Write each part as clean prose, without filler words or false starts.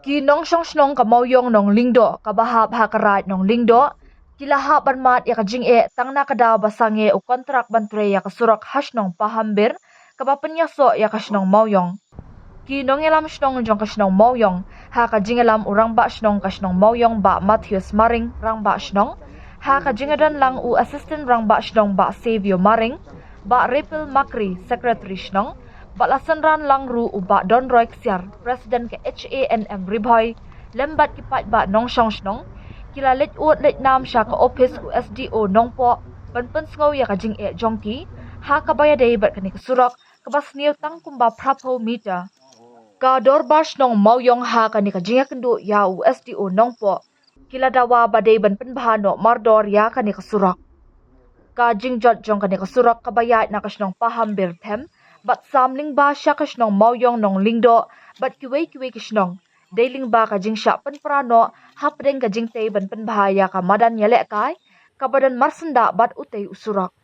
Kinong siyong snong kamawyong nong lingdo, kabahap hakarat nong lingdo, kilahap banmat ya kajing tang nakada basange o kontrak bantre ya kasurak hash nong pahambir, kapapanyaso ya kasnong mawyong. Kinong elam snong jong kasnong mawyong, ha kajing elam urang ba snong kasnong mawyong ba Matthews Maring rang ba snong, ha kajing edan lang u assistant rang ba snong ba Savio Maring, ba Repel Makri secretary snong, balasan ran lang ru uba Don Roy Ksiar, Presiden ke HANM Riboy, lembat kipat ba nong syong snong, kila let ut let nam siya ka office u SDO nong po, panpan sngaw ya kajing jongki, ha kabaya day bat kani kasurak, kabas niyo tang kumba prapo mita. Ka dorbas nong mawyong ha kani kajing kendu ya u SDO nong po, kila dawa badai ban penbahano mardor ya kani kasurak. Ka jingjot jong kani kasurak kabayat na kasnong paham birthem, bat samling ba siya kasnong mawyong nong lingdo, bat kiway kasnong. Dailing ba kajing siya penprano, hapdeng kajing tay ban penbahaya ka madan yalek kay, kabadan marsenda bat utay usurak.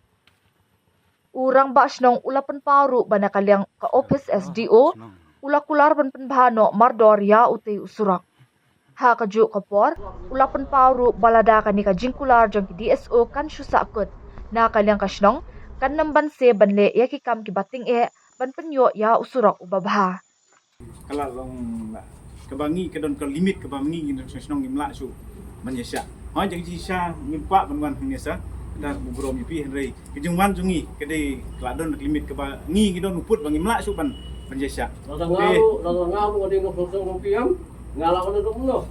Urang ba snong ula penparu ba nakaliang ka office SDO, ula kular ban penbahano mardor ya utay usurak. Ha kaju kapor, ula penparu balada kani kajing kular jong ki DSO kan susakut, na kaliang kasnong, kan namban se banle ya kikam ki bating ban penyo ya usurak ubabha. Kalau long kebangi kedon ke limit kebangi ngin senong ngimla su manyesya. Ha jang sisa ngimpa banwan hnyesa dan bubrom yipi henrei kijungwan jungi kede kladon limit kebangi ngidon uput bangimla su ban manyesya. Ngalu ngadi ngosong rupiam ngalawan dum no.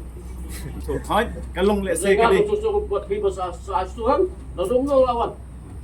So ha kalong let's say kede ngosong buat bibas asuhan dum no lawan.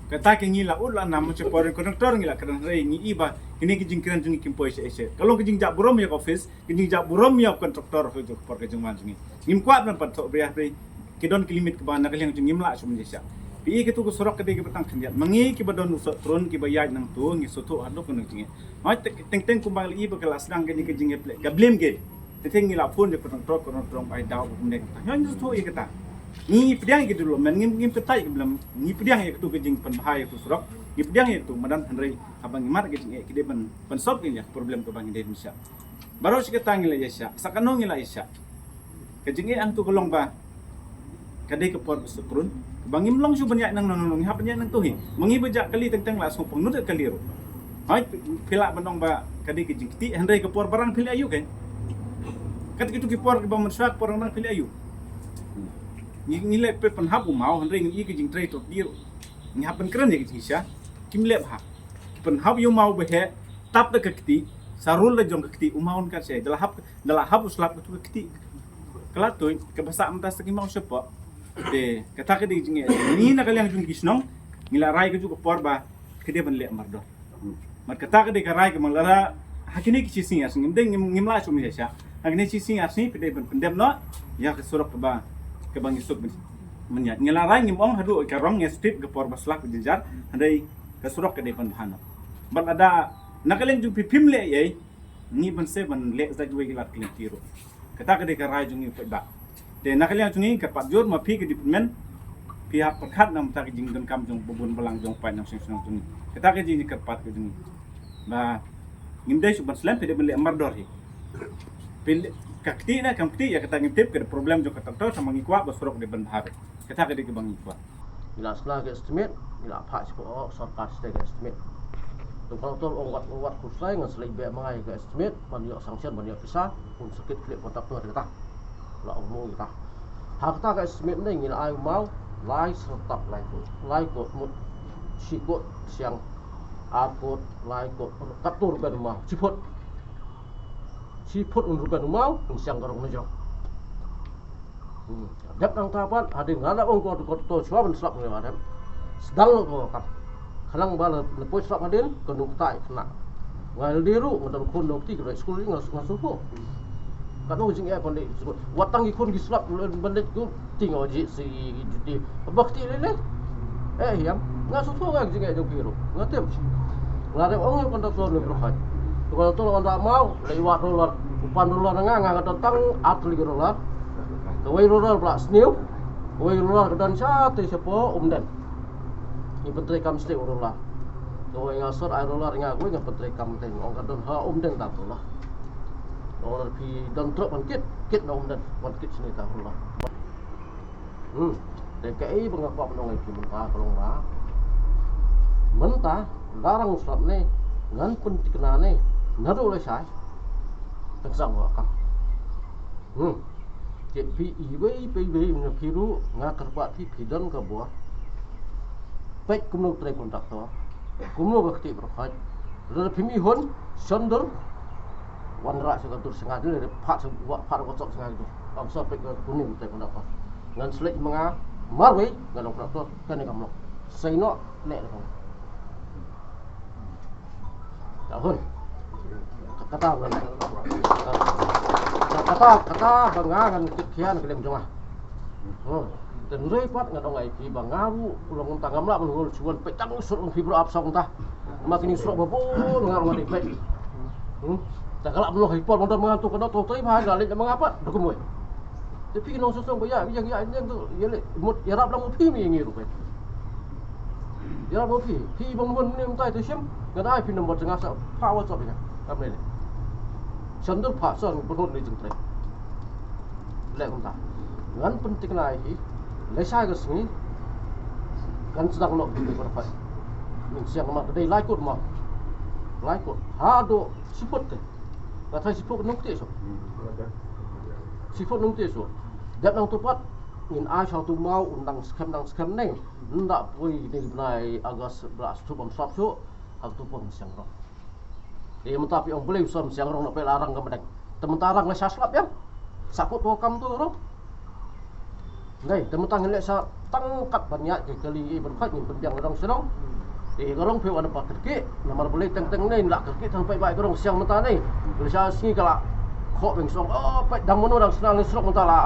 Kata ke ngila ulah nama ceporin konektor ngila kadang rei ngi iba ini kijing kiran jungi kimpoi se kalau kijing jak burom ya office kijing jak burom ya kontraktor ho jok por kijing man jungi ngim kuat nan pat tok briah rei kidon ki limit ke bana kaliang jungi mla sum jesa pi ke tu ko sorok ke betang khandiat mangi ki badon usot tron ki bayaj nang tu ngi soto ado kono jingi ha teng kumbang iba kelas dang ke ni kijing eple gablem ke teng ngila phone de kontraktor ai daw bumne ha ni soto i kata ni pediang gitu loh, men ngim ketai belum ni pediang ya tu kejing penbahaya tu surok, ni pediang ya tu madan henrei abang ngimar kejing kide ben sop ya problem ke bang Indonesia. Baru si ketang ngila ya sakanong ngila isya. Kejing ang tu kolong ba kadai ke por sekrun, bang ngimlong su banyak nang nong ha banyak nang tuhi. Mengi bejak kali tentang lah so pengnut kali ro. Hai pila benong ba kadai kejing ti henrei ke por barang pilih ayu kan. Kat gitu ke por ke bang mensuak por nang pilih ayu. Ngilek pe penhap umau henrei ngi kijing trai tot dir ngihap pen keren ya kijing sya kimlep ha penhap yu mau behe tap de kekti sarul le jong kekti umaun ka se dalah hap uslap tu kekti kelatoy ke basa amtas ki mau sepo de kata ke dijing ni na kaliang jung kisnong ngila rai ke juga porba kede ben le mardor mar kata ke de rai ke manglara hakini ki sing as ngim ngimla sum ya sya hakini sing as ni pede ben pendem no ya ke surok ke ba ke bang isuk menyat ngelarai ngimong hadu ke rong ngestip ke por baslak jejar handai ke surok ke depan bahana ban ada nakaleng ju pipim le ye ni ban se ban le za juwe gilat klin tiro kata ke de ka rai jungi peda de nakaleng jungi ke pat jor ma pi ke department pihak perkat nam ta ke jing dan kam jong bubun belang jong pai nam sing sing jungi kata ke jing ke pat ke jungi ba ngimdai su ban slam pede ban le mardor hi pil kakti na kamti ya kata ngintip ke problem jo kata to sama ngikwa basrok de ban bahare kata ke de bang ngikwa Ila sla ke estimate ila patch ko sarkas ke estimate tu kalau tol ongwat kusai ngan selai be mangai ke estimate ban yo sanction ban yo pisa pun sakit klip kontak tu kata la omong kita hak ta ke estimate ni ngila ai mau lai sertap lai ko mut sikot siang akut lai ko katur ben mau siput unrukan mau siang garong nejo dap nang tapat ade ngala ong ko to swaben slap ngi adem sedang ko kap khalang bala lepoi slap adin kenuk tai kena ngal diru ngadon kun dokti ke school ngas ngasupo kan ujing ya pande watang ikun gi slap bandet ku tingo ji si judi bakti lele yam ngasupo ngak jing ya jogiru ngatem ngadem ong kontak to ne brokai kalau tu orang tak mau lewat roller upan roller nganga tentang atli roller kawai roller pula sniu kawai roller dan sate siapa umdan ni pentri kam stik roller kawai ngasor air roller ngaku ngah pentri kam teng orang kadon ha umdan tak lah Orang pi dan truk kit dong dan kit sini tahu lah. DKI mengapa menongai pi mentah kalau lah. Mentah larang surat ni ngan pun dikena ni naru oleh saya. Tersang wakam. Cik pi iwe mengapiru ngakar pak pi dan ke buah. Baik kumno try kontraktor. Kumno ke ketik berkhaj. Lalu pimihon sonder wan rak segatur sengaja dari pak kocok sengaja tu. Am sampai ke kuning try kontraktor. Ngan selek menga marwe ngan kontraktor kan ni kamlo. Saino nek le. Tahun kata bangangan kian kelem jomah. Dan repot ngadong ai pi bangaru ulong tangam la menghul suan petang sur fibro absong tah. Makin surok babon ngarong ngadi pe. Tak galak belum hipot motor mengantuk kena totai mah galak mengapa dokumoy. Tapi kena sosong ya yang tu ya le mut ya rap lang pi mi ngiru pe. Ya rap pi bang mun ni mtai tu sim ngada ai pi nombor tengah sa power stop ni. Apa ni? Sandur pasang berhut ni jengtrai. Lek entah. Ngan penting lagi. Lesai ke sini. Kan sedang nak pergi berapa. Min siang mak kedai laikut mak. Laikut. Hado siput ke. Kata siput nungti so. Siput nungti so. Dak nang tepat ngin ai sau tu mau undang scam neng. Ndak pui ni benai Agos 11 tu bom sap so. Hak tu pun siang roh. Tapi orang boleh usah siang orang nak pergi larang ke medang. Tementara ngelak saslap ya. Sakut wakam tu orang. Nei, tementang ngelak sa tangkat banyak ke kali berkat ni penjang orang senang. Orang pergi ada pak kerkik. Nama boleh teng-teng ni nak kerkik sampai baik orang siang mentah ni. Bila saya sini kalau kok beng song baik dang mono orang senang ni serok mentah lah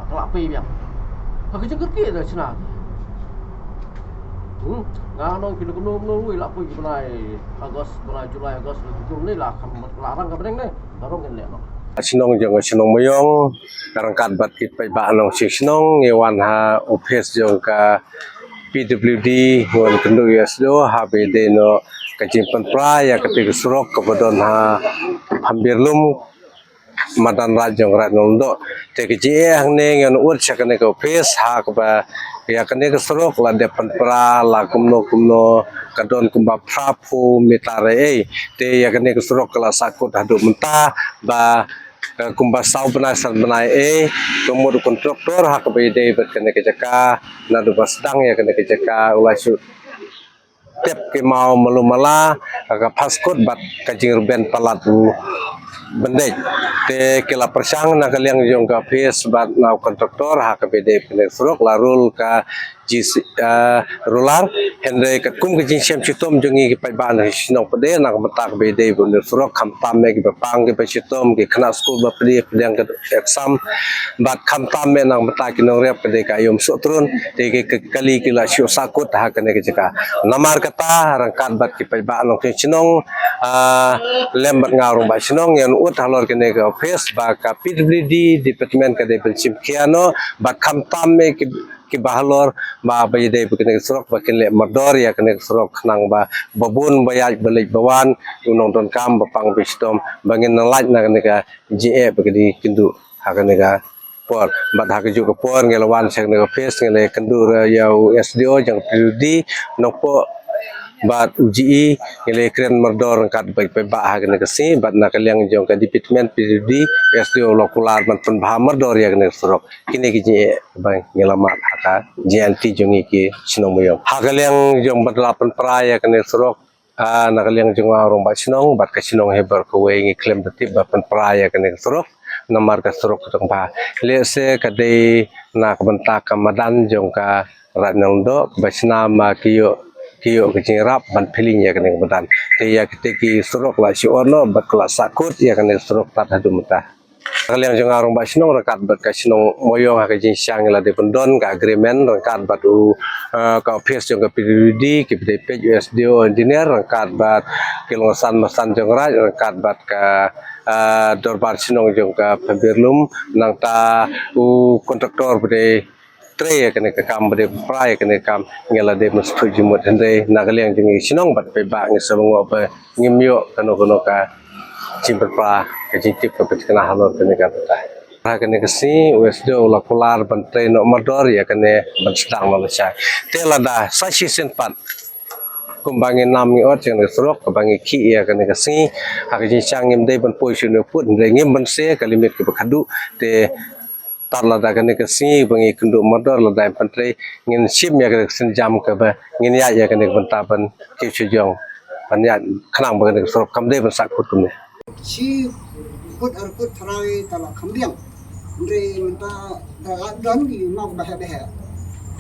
kelak pergi biang. Hak kerkik dah senang. Nganong kilo lah pergi benai Agos, benai Julai, Agos, Jun ni lah larang ke beneng ni, larang kan lek. Sinong jong sinong moyong rangkat bat kit pai ba nong sinong ngewan ha office jong ka PWD ngon kendu yasdo HBD no kajimpan pra ya ketik surok kebodon ha hampir lum madan rajong ranong do te keji ang ne ngan ut sakane ka office ha ka ya kene ke serok la depan pra la kumno kadon kumba prapu mitare te ya kene ke serok la sakut hadu mentah ba kumba sau penasan benai kumur kontraktor hak bede bet kene ke jaka nadu basdang ya kene ke jaka ulai su tep ke mau melumala ka paskut bat kajing ruben palatu bendej te kila persang na kaliang jong ka pes bat na kontraktor hak bede pene surok larul ka rular hendre ka kum ke jinsem chitom jongi ke pai ban sinong pede na matak bede bune surok kham tam me ke pang ke chitom ke khana school ba pede pedang ke exam bat kham tam me na matak kinong rep pede ka yom sotrun te ke kali kila sio sakut hak ne ke jaka namar kata rangkat bat ke pai ban no ke sinong lembat ngarung ba sinong yan ut halor kene ke office ba ka PWD department ka de pensim kiano ba kham tam me ke bahalor ba bayde kene surok ba kene mardor ya kene surok nang ba babun bayaj balik bawan unong don kam ba pang bistom bangin nang laj na kene ka je bagdi kindu hakane ka por bat hak ju ka por ngelawan sek ne ka face ngele kendur ya SDO jang PWD nopo bat UGI ngele kren mardor kat baik pe ba ha kene kesi bat na kaliang jong ka department PWD SDO lokular man pun bah mardor ya kene surok kini ki bang ngelamat haka JNT jongi ki sinong moyo ha kaliang jong bat lapan praya kene surok na kaliang jong arong ba sinong bat ka sinong hebar ko we ngi klem detip ba pan praya kene surok namar ka surok tong ba le se kadai na kabentak kamadan jong ka ranong do basna ma kiyo kecing rap ban feeling ya kene badan te ya keteki surok la si ono bat kelas sakut ya kene surok tat hadu mata kalian jong arong ba sinong rekat bat ka sinong moyong ha kejing siang la de pendon ka agreement rekat bat ka office jong ka PWD ki PDP USDO engineer rekat bat kilonsan masan jong raj rekat bat ka dorbar sinong jong ka pembirlum nang ta kontraktor bede tre kene ka kam bade prai kene kam ngela de mustu jumut hende nagaliang jingi sinong bat pe ba ngi sabango ba ngimyo kano ka jing berpra ke jing tip ke kena halor ke ne kata kene kesi wesdo la kular ban train modor ya kene ban sedang malaysia tela da sashi senpat kumbangin nam ngi ot jeng surok kubangi ki ya kene kesi hak jing changim dei ban position put ngim ban se kalimit ke bakadu te tar la da kene kesi bangi kundu modor la da ban train ngin sim ya kene sen jam ke ba ngin ya kene ban taban ki chujong ban ya khnang ban kene surok kam dei ban sakut kumne si kut arkut tarai tala kambiang andre minta dan di mau bahaya bahaya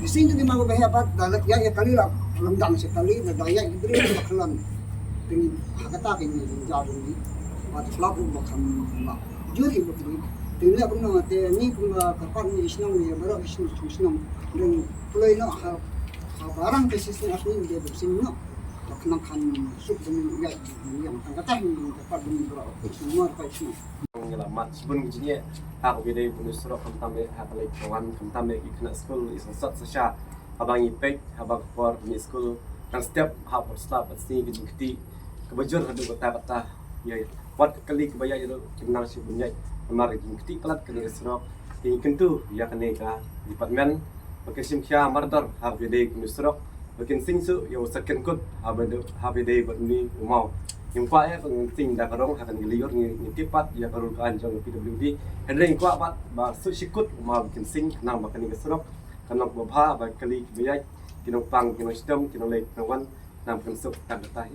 di sini di mau bahaya bat dalat ya kali lah lemdang sekali na daya ibri bakalan dengan hakata ini jauh ini bat flap bakam ma juri bakri tinggal pun nama te ni pun kapan ni isnam ni baru isnam dan pulai no barang kesis asli dia bersini no kena kan sub dengan yang hakata ini dapat berapa semua dapat semua ngelamat sebelum jinya hak bidai bonus rok kamtame hak lek kawan kamtame ikna school is sat sasha abang ipek abang for mi school dan setiap hak berslap pasti kiti kebajur hadu kata ya wat kali kebaya itu kenal si bunyai amar kiti pelat kali serok ini kentu ya kene ka department pakai sim kya mardar hak bidai bonus rok pakai singsu ya second kut hak bidai ni mau yang kuat ya penting dah kerong akan giliur ni tipat ya kerul kan jong PWD Henry kuat bat ba su sikut mau bikin sing nang makan ni keserok kanok babha ba kali biyak kinong pang kinong sistem kinong lek kawan nang pensuk tak tahi